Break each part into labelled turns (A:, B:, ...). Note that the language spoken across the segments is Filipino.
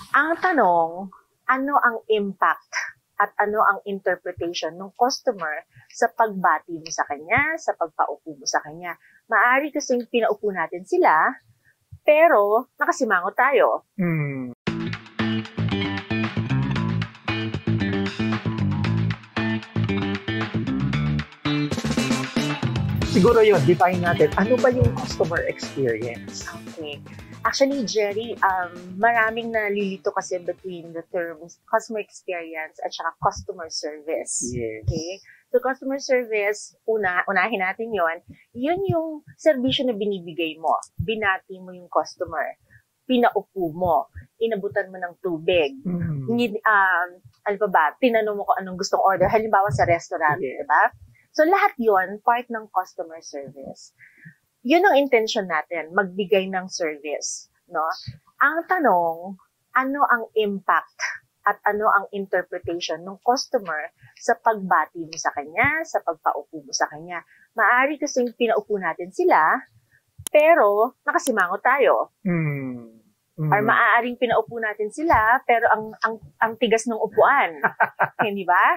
A: Ang tanong, ano ang impact at ano ang interpretation ng customer sa pagbati mo sa kanya, sa pagpaupo mo sa kanya? Maaari kasing pinaupo natin sila, pero nakasimangot tayo.
B: Siguro yun, define natin, ano ba yung customer experience?
A: Okay. Actually, Jerry, maraming nalilito kasi between the terms customer experience at saka customer service.
B: Yes.
A: Okay? So, customer service, unahin natin yun yung serbisyo na binibigay mo. Binati mo yung customer. Pinaupo mo. Inabutan mo ng tubig. Ano pa ba? Tinanong mo kung anong gustong order. Halimbawa sa restaurant,
B: yes.
A: diba? So, lahat yon part ng customer service. Yun ang intention natin, magbigay ng service, no? Ang tanong, ano ang impact at ano ang interpretation ng customer sa pagbati mo sa kanya, sa pagpaupo mo sa kanya? Maaari kasing pinaupo natin sila, pero nakasimangot tayo. Or maaaring pinaupo natin sila, pero ang tigas ng upuan. Hindi ba?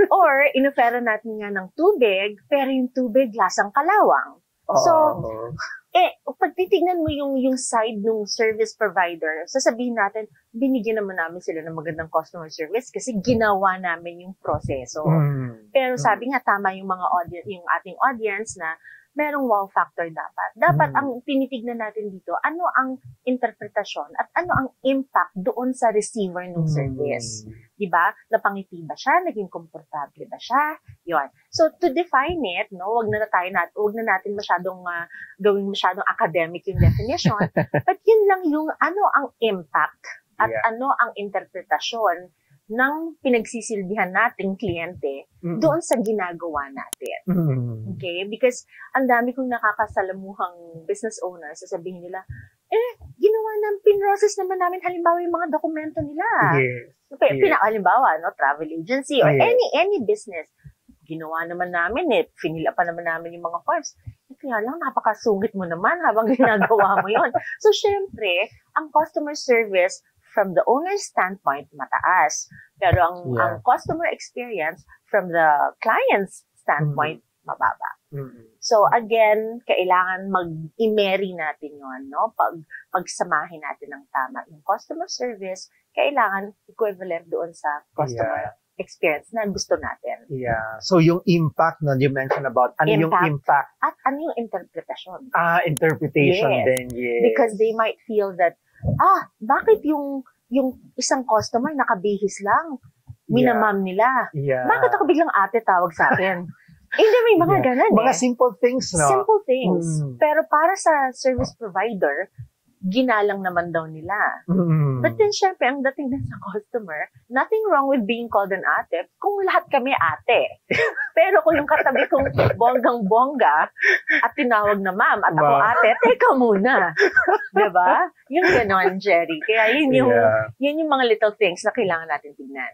A: Or, inofera natin nga ng tubig, pero yung tubig lasang kalawang. So, pag titignan mo yung side ng service provider, sasabihin natin, binigyan naman namin sila ng magandang customer service kasi ginawa namin yung proseso. Pero sabi nga, tama yung yung ating audience na merong wow factor dapat. Dapat ang tinitignan natin dito, ano ang interpretasyon at ano ang impact doon sa receiver ng service. Diba? Napangiti ba siya? Naging komportable ba siya? Yun. So, to define it, no, wag na natin masyadong gawing masyadong academic yung definition, but yun lang yung ano ang impact at ano ang interpretasyon ng pinagsisilbihan nating kliyente doon sa ginagawa natin. Okay? Because ang dami kong nakakasalamuhang business owners, sasabihin nila, ginawa pinrocess naman namin halimbawa yung mga dokumento nila.
B: Yes.
A: Halimbawa, no, travel agency or any business. Ginawa naman namin finila pa naman namin yung mga forms. Kaya lang, napakasungit mo naman habang ginagawa mo yon. So, syempre, ang customer service from the owner's standpoint, mataas. Pero ang customer experience from the client's standpoint, mababa. So again, kailangan mag-imeri natin yun, no? Pagsamahin natin ng tama. Yung customer service, kailangan equivalent doon sa customer experience na gusto natin.
B: Yeah. So yung impact na you mentioned about, ano yung impact?
A: At ano yung interpretasyon?
B: Interpretation din, yes.
A: Because they might feel that, bakit yung isang customer nakabihis lang, minamam nila. Bakit ako biglang ate tawag sa akin? Hindi, may mga ganun
B: Mga simple things, no?
A: Simple things. Pero para sa service provider, ginalang naman daw nila. But then, syempre, ang dating din sa customer, nothing wrong with being called an ate kung lahat kami ate. Pero kung yung katabi kong bonggang-bongga at tinawag na ma'am at ako ate, teka muna. Diba? Yung ganon, Jerry. Kaya yun yung mga little things na kailangan natin tignan.